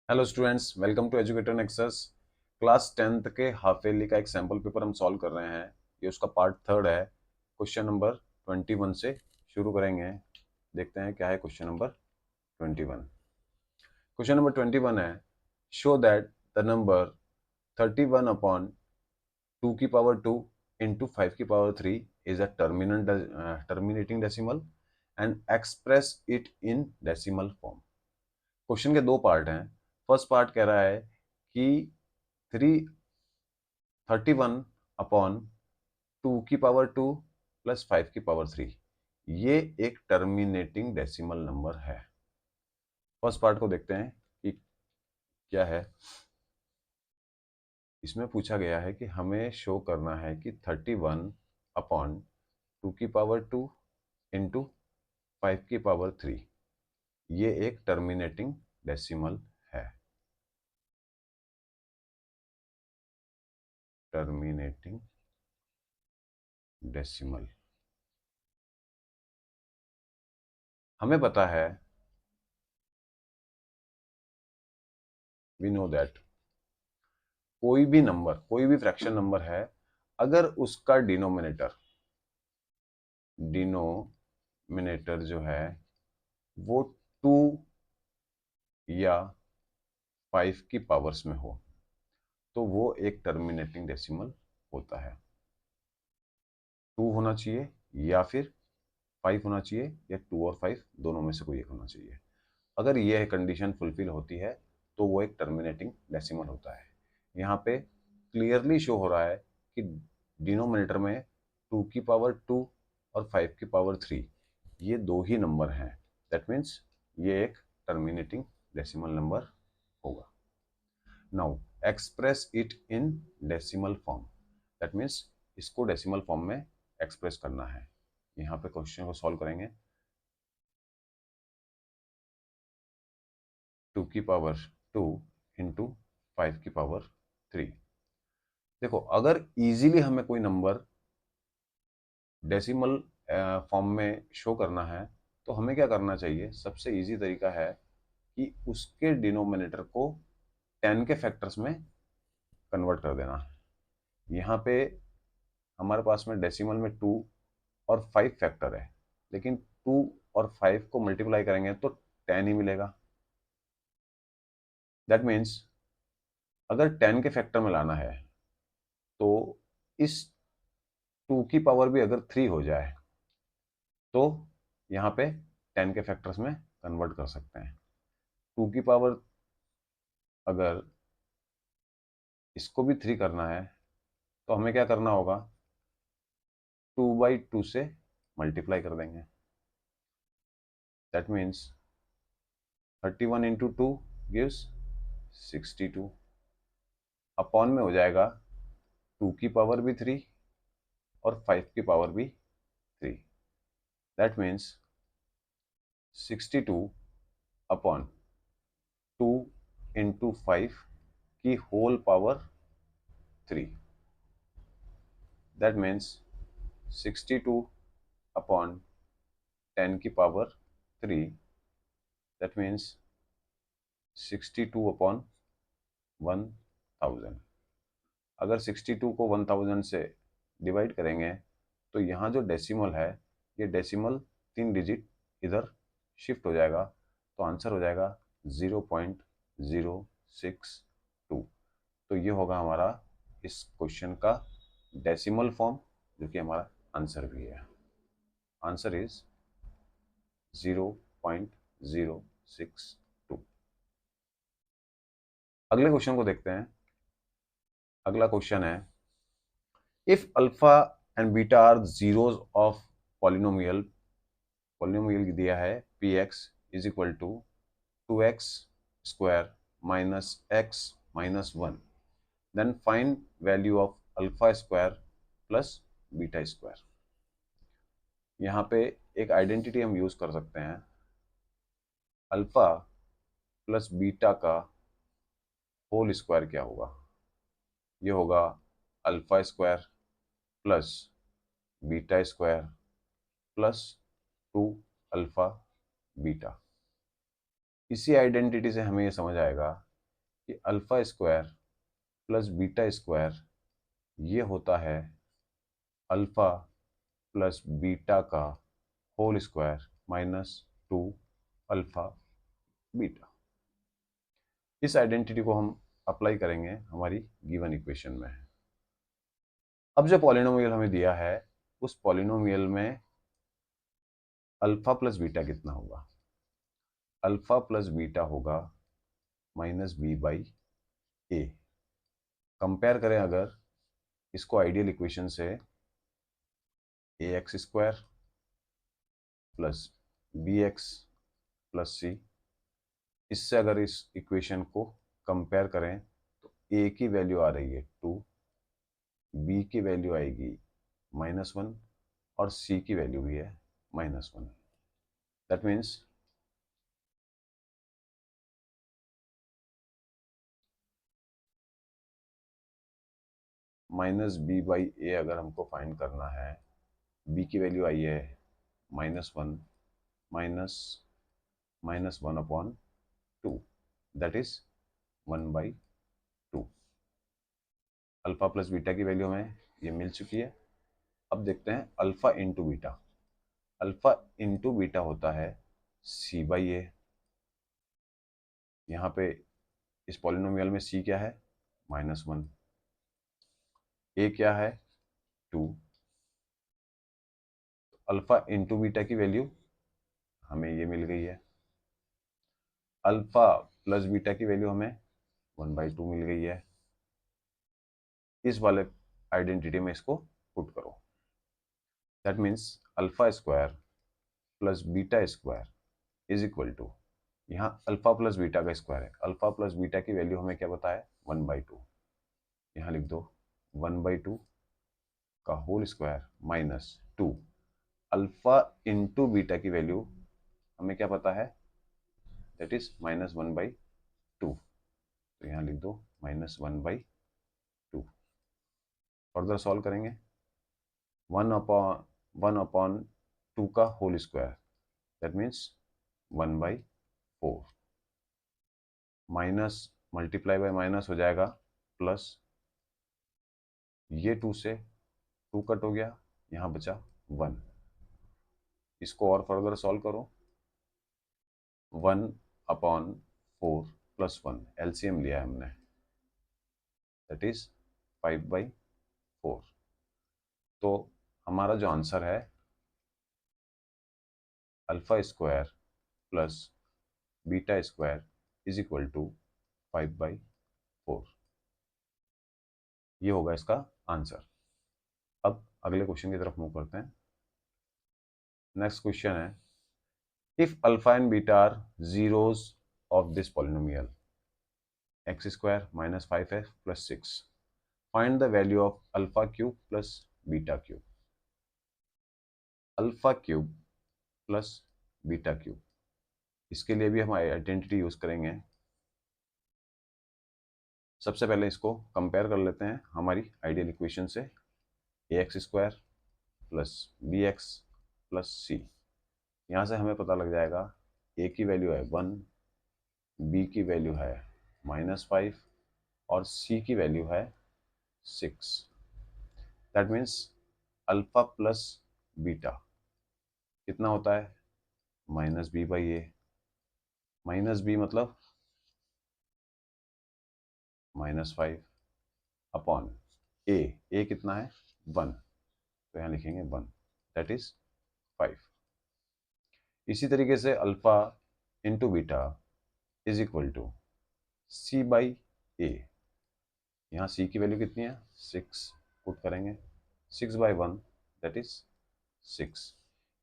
Hello students, welcome to Educator Nexus. Class 10th के half yearly का एक sample paper हम सॉल्व कर रहे हैं। ये उसका पार्ट 3 है। क्वेश्चन नंबर 21 से शुरू करेंगे। देखते हैं क्या है क्वेश्चन नंबर 21। क्वेश्चन नंबर 21 है, show that the number 31 upon 2 की पावर 2 इंटू 5 की power 3 is a terminating decimal and express it in decimal form. Question के दो पार्ट हैं। फर्स्ट पार्ट कह रहा है कि 31 अपॉन 2 की पावर 2 प्लस 5 की पावर 3 ये एक टर्मिनेटिंग डेसिमल नंबर है। फर्स्ट पार्ट को देखते हैं कि क्या है। इसमें पूछा गया है कि हमें शो करना है कि 31 अपॉन 2 की पावर 2 इंटू 5 की पावर 3 ये एक टर्मिनेटिंग डेसिमल है। टर्मिनेटिंग डेसिमल हमें पता है, वी नो दैट कोई भी नंबर, कोई भी फ्रैक्शन नंबर है, अगर उसका डिनोमिनेटर जो है वो 2 या 5 की पावर्स में हो तो वो एक टर्मिनेटिंग डेसिमल होता है। 2 होना चाहिए या फिर 5 होना चाहिए, या 2 और 5 दोनों में से कोई एक होना चाहिए। अगर यह कंडीशन फुलफिल होती है तो वो एक टर्मिनेटिंग डेसिमल होता है। यहाँ पे क्लियरली शो हो रहा है कि डिनोमिनेटर में 2 की पावर 2 और 5 की पावर 3 ये दो ही नंबर हैं। दैट मीन्स ये एक टर्मिनेटिंग डेसिमल नंबर होगा। Now express it in decimal form, that means इसको डेसिमल फॉर्म में एक्सप्रेस करना है। यहाँ पे क्वेश्चन को सॉल्व करेंगे। 2 की पावर 2 इंटू 5 की पावर 3। देखो, अगर इजीली हमें कोई नंबर डेसिमल फॉर्म में शो करना है तो हमें क्या करना चाहिए। सबसे इजी तरीका है कि उसके डिनोमिनेटर को 10 के फैक्टर्स में कन्वर्ट कर देना है। यहाँ पे हमारे पास में डेसिमल में 2 और 5 फैक्टर है, लेकिन 2 और 5 को मल्टीप्लाई करेंगे तो 10 ही मिलेगा। दैट मीन्स अगर 10 के फैक्टर में लाना है तो इस 2 की पावर भी अगर 3 हो जाए तो यहाँ पे 10 के फैक्टर्स में कन्वर्ट कर सकते हैं। 2 की पावर अगर इसको भी 3 करना है तो हमें क्या करना होगा, 2/2 से मल्टीप्लाई कर देंगे। That means 31 into 2 gives 62। Upon में हो जाएगा 2 की पावर भी 3 और 5 की पावर भी 3। दैट मीन्स 62 अपॉन 2 इंटू 5 की whole power 3। That means 62 upon 10 की पावर 3। That means 62 upon 1000। अगर 62 को 1000 से डिवाइड करेंगे तो यहाँ जो डेसिमल है, ये डेसिमल 3 डिजिट इधर शिफ्ट हो जाएगा, तो आंसर हो जाएगा 0.062। तो ये होगा हमारा इस क्वेश्चन का डेसिमल फॉर्म, जो कि हमारा आंसर भी है। Answer is 0.062। अगले क्वेश्चन को देखते हैं। अगला क्वेश्चन है, if alpha and beta are zeros of polynomial, polynomial दिया है p x is equal to 2x square minus x minus 1, then find value of alpha square plus beta square. यहाँ पे एक आइडेंटिटी हम यूज कर सकते हैं। अल्फा प्लस बीटा का होल स्क्वायर क्या होगा। ये होगा alpha square plus beta square plus 2 alpha beta. इसी आइडेंटिटी से हमें ये समझ आएगा कि alpha square plus beta square ये होता है अल्फा प्लस बीटा का whole square minus 2 alpha beta. इस आइडेंटिटी को हम अप्लाई करेंगे हमारी गिवन इक्वेशन में। अब जो पॉलिनोमियल हमें दिया है उस पॉलिनोमियल में अल्फा प्लस बीटा कितना होगा? अल्फा प्लस बीटा होगा minus B by A. Compare करें अगर इसको आइडियल इक्वेशन से, A X square plus B x plus C, इससे अगर इस इक्वेशन को कंपेयर करें तो ए की वैल्यू आ रही है 2, बी की वैल्यू आएगी -1 और सी की वैल्यू भी है -1। That means minus B by A अगर हमको फाइंड करना है, बी की वैल्यू आई है -1 minus 1/2, that is 1/2। Alpha plus beta की वैल्यू हमें ये मिल चुकी है। अब देखते हैं alpha into beta. Alpha into beta होता है सी बाई ए। यहाँ पे इस पॉलिनोमियल में सी क्या है? -1, ए क्या है? 2। अल्फा इंटू बीटा की वैल्यू हमें ये मिल गई है। अल्फा प्लस बीटा की वैल्यू हमें 1/2 मिल गई है। इस वाले आइडेंटिटी में इसको पुट करो। That means alpha square plus beta square is equal to, यहाँ अल्फा प्लस बीटा का स्क्वायर है, अल्फा प्लस बीटा की वैल्यू हमें क्या बताया? 1/2। यहाँ लिख दो 1/2 का whole square minus 2। Alpha into beta की वैल्यू हमें क्या पता है? That is -1/2। तो यहाँ लिख दो -1/2। फर्दर सॉल्व करेंगे। 1/2 का whole square that means 1/4, minus multiply by minus हो जाएगा प्लस, ये 2 से 2 कट हो गया, यहाँ बचा 1। इसको और फर्दर सॉल्व करो। 1/4 प्लस 1 एलसीएम लिया है हमने, दैट इज 5/4। तो हमारा जो आंसर है alpha square plus beta square is equal to 5/4। ये होगा इसका आंसर। अब अगले क्वेश्चन की तरफ मूव करते हैं। नेक्स्ट क्वेश्चन है, if alpha and beta are zeros of this polynomial x square minus 5x plus 6, find the value of alpha cube plus beta cube। Alpha cube plus beta cube, इसके लिए भी हम identity use करेंगे। सबसे पहले इसको compare कर लेते हैं हमारी आइडियल इक्वेशन से, A X square plus B x plus C. यहाँ से हमें पता लग जाएगा ए की वैल्यू है 1, बी की वैल्यू है -5 और सी की वैल्यू है 6। That means alpha plus beta कितना होता है? -b/a। -b मतलब -5 अपॉन ए कितना है? 1, तो यहाँ लिखेंगे 1, दैट इज 5। इसी तरीके से alpha into beta is equal to c/a। यहाँ c की वैल्यू कितनी है? 6 पुट करेंगे, 6/1 दैट इज 6।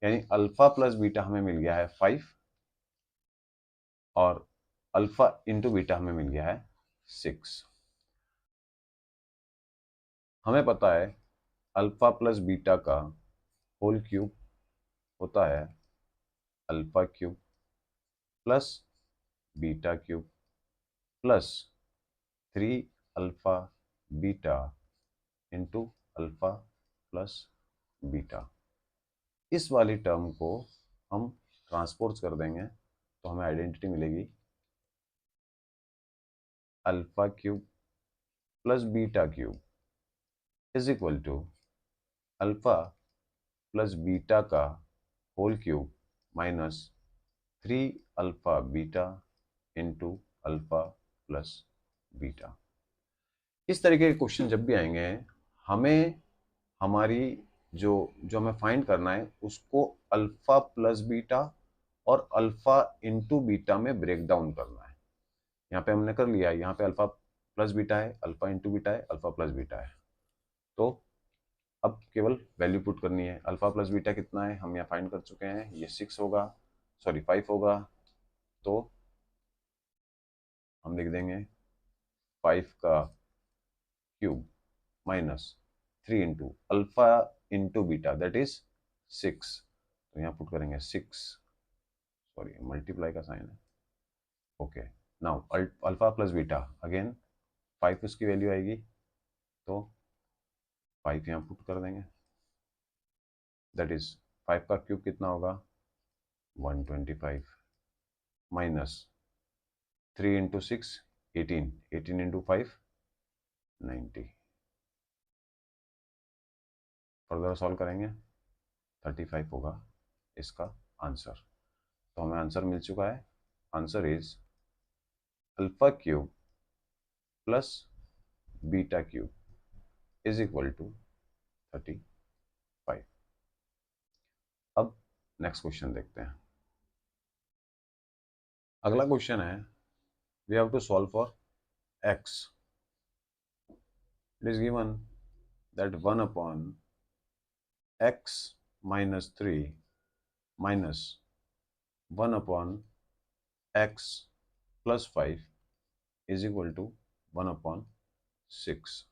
यानी अल्फा प्लस बीटा हमें मिल गया है 5 और अल्फा इंटू बीटा हमें मिल गया है 6। हमें पता है अल्फा प्लस बीटा का होल क्यूब होता है alpha cube plus beta cube plus 3 alpha beta into alpha plus beta. इस वाली टर्म को हम ट्रांसपोज कर देंगे तो हमें आइडेंटिटी मिलेगी alpha cube plus beta cube is equal to alpha plus beta का whole cube minus 3 alpha beta into alpha plus beta. इस तरीके के क्वेश्चन जब भी आएंगे हमें हमारी जो जो हमें फाइंड करना है उसको अल्फा प्लस बीटा और अल्फा इंटू बीटा में ब्रेक डाउन करना है। यहाँ पे हमने कर लिया है, यहाँ पे अल्फा प्लस बीटा है, अल्फा इंटू बीटा है, अल्फा प्लस बीटा है। तो अब केवल वैल्यू पुट करनी है। अल्फा प्लस बीटा कितना है हम यहाँ फाइंड कर चुके हैं, ये 6 होगा, सॉरी 5 होगा। तो हम लिख देंगे 5 का cube minus 3 into alpha into beta that is 6। तो यहाँ पुट करेंगे 6, सॉरी मल्टीप्लाई का साइन है। Okay, now alpha plus beta again 5 उसकी वैल्यू आएगी, तो 5 यहाँ पुट कर देंगे। दैट इज 5 का क्यूब कितना होगा 125 minus 3 into 6 18, 18 into 5 90। Further solve करेंगे 35 होगा इसका आंसर। तो हमें आंसर मिल चुका है। Answer is alpha cube plus beta cube is equal to 35। अब नेक्स्ट क्वेश्चन देखते हैं। अगला क्वेश्चन है we have to solve for x। It is given that 1 upon x minus 3 minus 1 upon x plus 5 is equal to 1 upon 6।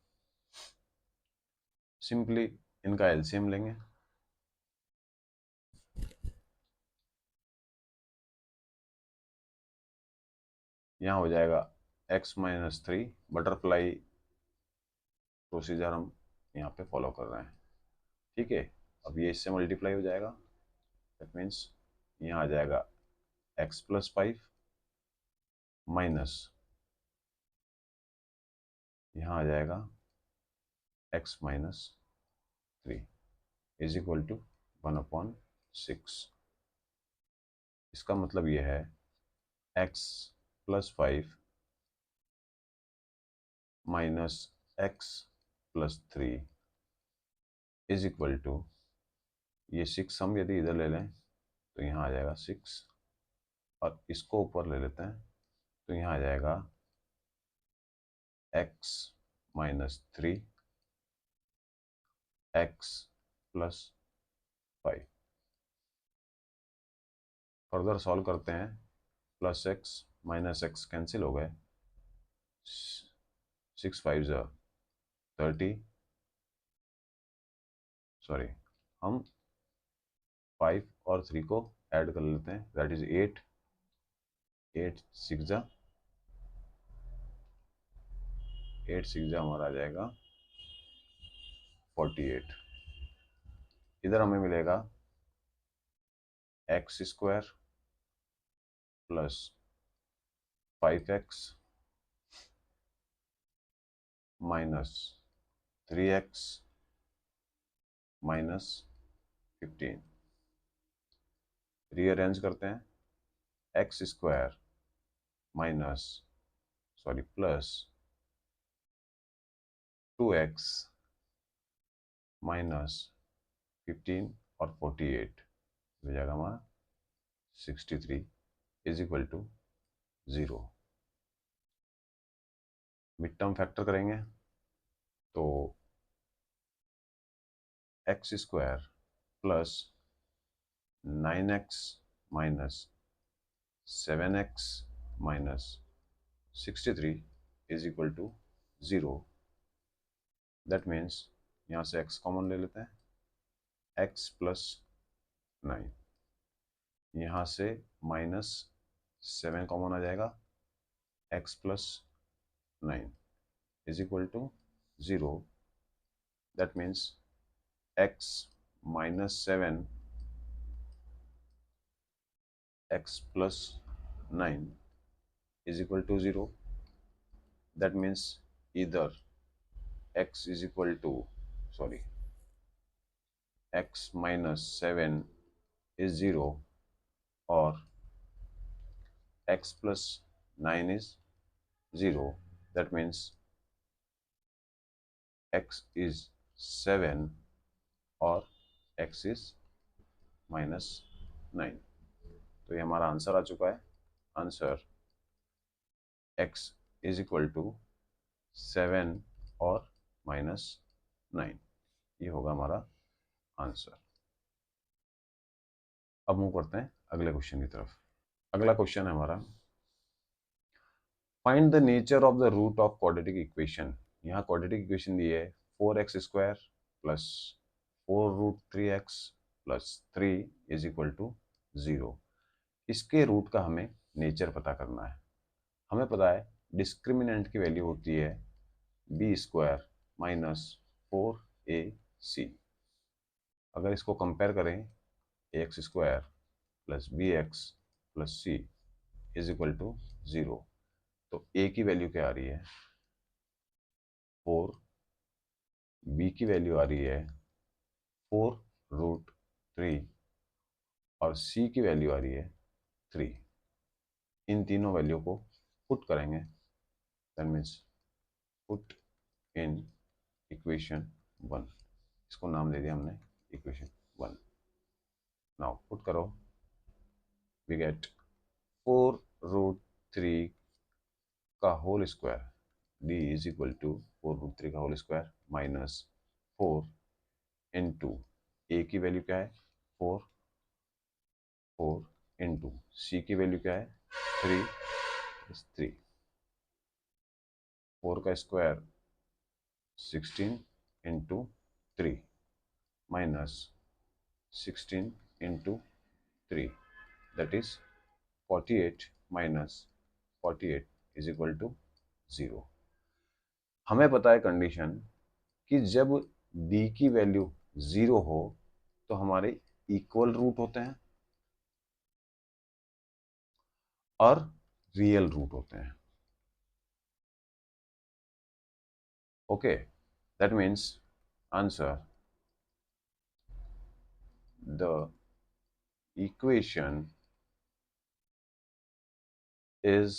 Simply इनका LCM लेंगे। यहाँ हो जाएगा x माइनस 3, बटरफ्लाई प्रोसीजर हम यहाँ पे फॉलो कर रहे हैं, ठीक है। अब ये इससे मल्टीप्लाई हो जाएगा, दैट मीन्स यहाँ आ जाएगा x प्लस 5 माइनस यहाँ आ जाएगा x minus 3 is equal to 1 upon 6। इसका मतलब ये है x plus 5 minus x plus 3 is equal to, ये 6 हम यदि इधर ले लें तो यहाँ आ जाएगा 6 और इसको ऊपर ले लेते हैं तो यहाँ आ जाएगा x minus 3 x plus 5। Further solve करते हैं, plus x minus x cancel हो गए, 6 5 ज़ा 30, सॉरी हम 5 और 3 को ऐड कर लेते हैं, दैट इज 8, 8 6 ज़ा हमारा आ जाएगा 48। इधर हमें मिलेगा x square plus 5x minus 3x minus 15। Rearrange करते हैं, x square minus sorry plus 2x minus 15 और 48 हो जाएगा हमारा 63 is equal to 0। Mid term factor करेंगे तो x square plus 9x minus 7x minus 63 is equal to 0। That means यहाँ से x कॉमन ले लेते हैं, x प्लस 9, यहाँ से माइनस 7 कॉमन आ जाएगा, x plus 9 is equal to 0। That means x minus 7 x plus 9 is equal to 0। that means either x is equal to, sorry, x minus 7 is 0 or x plus 9 is 0. That means x is 7 और x is minus 9. तो ये हमारा answer आ चुका है. Answer x is equal to 7 और minus 9. ये होगा हमारा आंसर. अब मूव करते हैं अगले क्वेश्चन की तरफ. अगला क्वेश्चन है हमारा, find the nature of the root of quadratic equation. यहाँ क्वाड्रेटिक इक्वेशन दी है 4x square plus 4√3x plus 3 is equal to 0. इसके रूट का हमें नेचर पता करना है. हमें पता है डिस्क्रिमिनेंट की वैल्यू होती है बी स्क्वायर माइनस 4ac. अगर इसको कंपेयर करें x square plus B x plus c is equal to 0, तो ए की वैल्यू क्या आ रही है 4, बी की वैल्यू आ रही है 4√3 और सी की वैल्यू आ रही है 3. इन तीनों वैल्यू को पुट करेंगे. That means put in equation 1. इसको नाम दे दिया हमने इक्वेशन 1. नाउ पुट करो, वी गेट 4√3 का whole square d is equal to 4√3 का whole square minus 4 into a की वैल्यू क्या है 4, 4 इंटू सी की वैल्यू क्या है 3 प्लस 3. 4 का square 16 into 3 minus 16 into 3 that is 48 minus 48 is equal to 0. हमें पता है कंडीशन कि जब b की वैल्यू 0 हो तो हमारे इक्वल रूट होते हैं और रियल रूट होते हैं. Okay, that means answer the equation is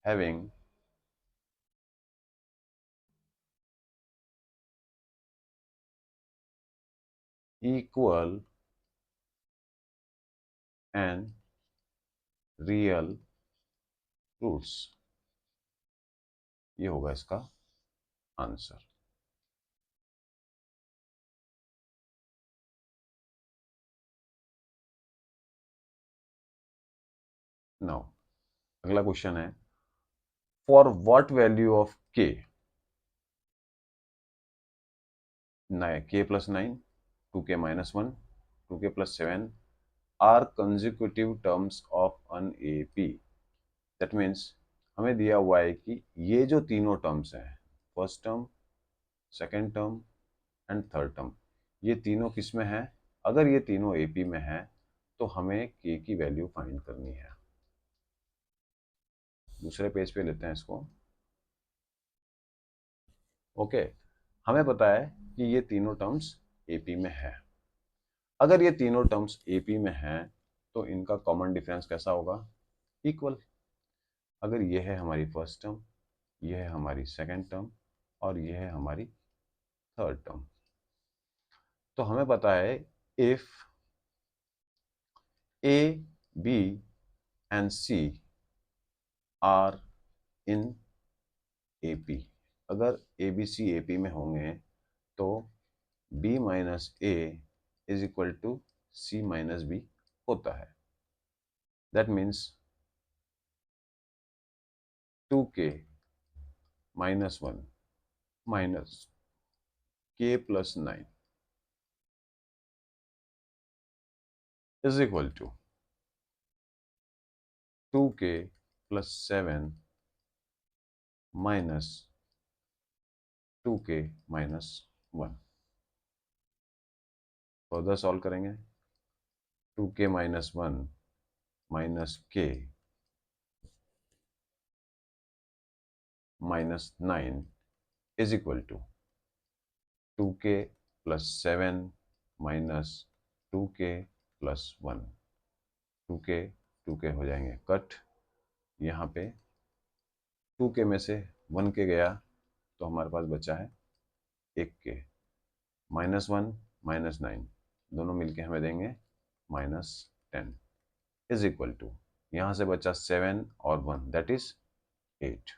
having equal and real roots. ये होगा इसका आंसर. नाउ अगला क्वेश्चन है, for what value of k, k plus 9, 2k minus 1, 2k plus 7 are consecutive terms of an AP. That means हमें दिया हुआ है कि ये जो तीनों टर्म्स हैं, first term, second term and third term, ये तीनों किस में है. अगर ये तीनों AP में है तो हमें k की वैल्यू फाइंड करनी है. दूसरे पेज पे लेते हैं इसको. ओके, हमें पता है कि ये तीनों टर्म्स AP में है. अगर ये तीनों टर्म्स AP में हैं तो इनका कॉमन डिफरेंस कैसा होगा, इक्वल. अगर ये है हमारी फर्स्ट टर्म, ये है हमारी सेकेंड टर्म और ये है हमारी थर्ड टर्म, तो हमें पता है if A, B and C are in AP, अगर ABC AP में होंगे तो B minus A is equal to C minus B होता है. That means 2k minus 1 minus k plus 9 is equal to 2k plus 7 minus 2k minus 1. Further solve करेंगे. 2k minus 1 minus k minus 9 is equal to 2k plus 7 minus 2k plus 1। 2k हो जाएंगे cut. यहाँ पे 2k में से 1k गया तो हमारे पास बचा है 1k। -1 -9 दोनों मिलके हमें देंगे -10 इज इक्वल टू, यहाँ से बचा 7 और 1 that is 8।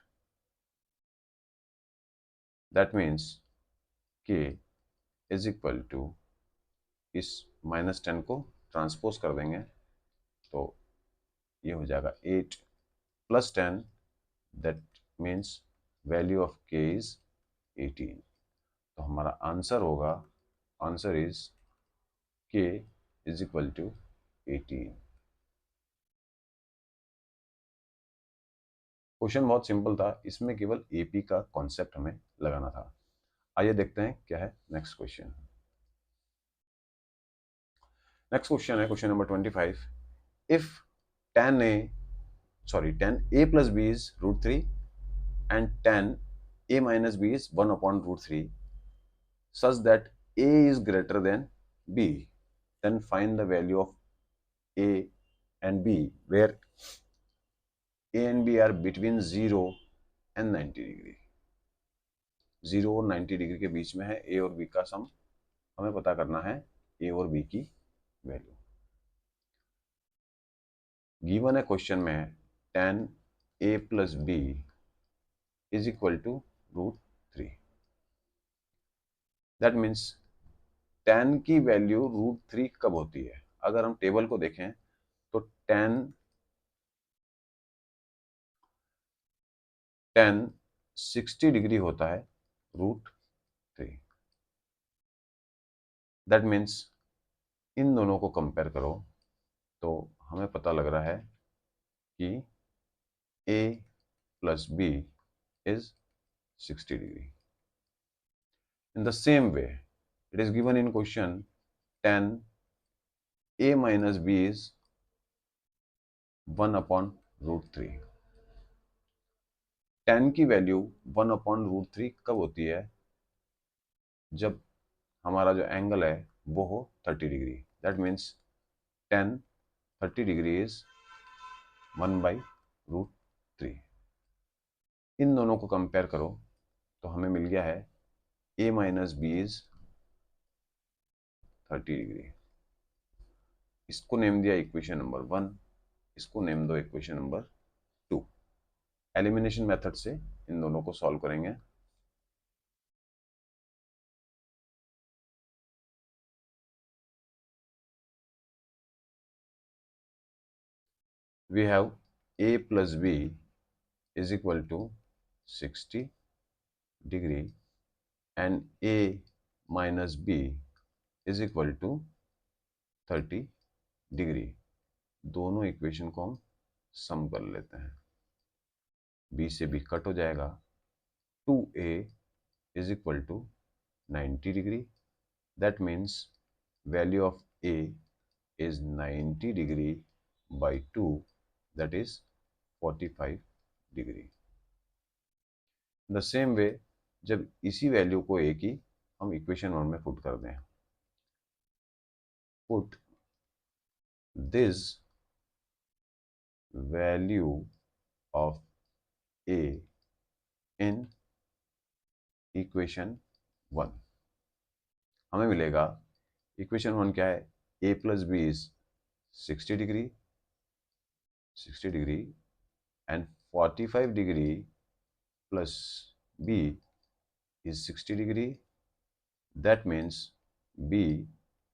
That means k is equal to, इस -10 को ट्रांसपोज कर देंगे तो ये हो जाएगा 8 plus 10 that means value of k is 18। तो हमारा आंसर होगा, answer is k is equal to 18। Question बहुत सिंपल था, इसमें केवल एपी का कॉन्सेप्ट हमें लगाना था। आइए देखते हैं क्या है नेक्स्ट क्वेश्चन। नेक्स्ट क्वेश्चन है question number 25। If tan a plus b is root 3 and tan a minus b is 1 upon root 3 such that a is greater than b, then find the value of a and b where a and b are between 0 and 90 degree. 0 और 90 degree के बीच में है a और b का सम, हमें पता करना है a और b की वैल्यू। गिवन है क्वेश्चन में tan a plus b is equal to √3। That means tan की वैल्यू √3 कब होती है? अगर हम टेबल को देखें तो tan 60 डिग्री होता है √3। दैट मीन्स इन दोनों को कंपेयर करो तो हमें पता लग रहा है कि a plus b is 60 degree. In the same way, it is given in question tan a minus b is 1 upon √3। tan की वैल्यू 1 upon √3 कब होती है? जब हमारा जो एंगल है वो हो 30 degree. That means tan 30 degree is 1/√3। इन दोनों को कंपेयर करो तो हमें मिल गया है a minus B is 30 degree. इसको नेम दिया इक्वेशन नंबर 1, इसको नेम दो इक्वेशन नंबर 2। एलिमिनेशन मेथड से इन दोनों को सॉल्व करेंगे। We have a plus b is equal to 60 degree and a minus b is equal to 30 degree. दोनों equation को हम सम कर लेते हैं, b से b कट हो जाएगा। 2a is equal to 90 degree. That means value of a is 90 degree by 2 that is 45 degree. The same way जब इसी वैल्यू को a की हम इक्वेशन 1 में पुट कर दें, put this value of a in equation 1, हमें मिलेगा इक्वेशन 1 क्या है? a plus b is 60 degree and 45 degree plus b is 60 degree. That means b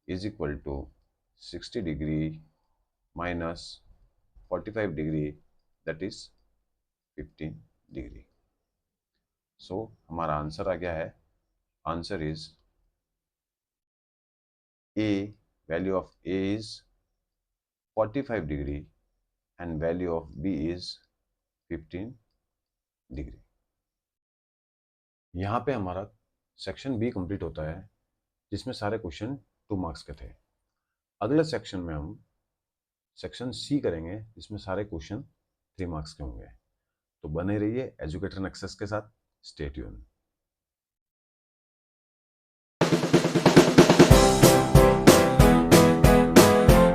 is equal to 60 degree minus 45 degree, that is 15 degree. So हमारा answer आ गया है, answer is a, value of a is 45 degree and value of b is 15 degree। यहाँ पे हमारा section B complete होता है जिसमें सारे क्वेश्चन 2 मार्क्स के थे। अगले सेक्शन में हम सेक्शन सी करेंगे जिसमें सारे क्वेश्चन 3 मार्क्स के होंगे। तो बने रहिए एजुकेटर नेक्सस के साथ। Stay tune.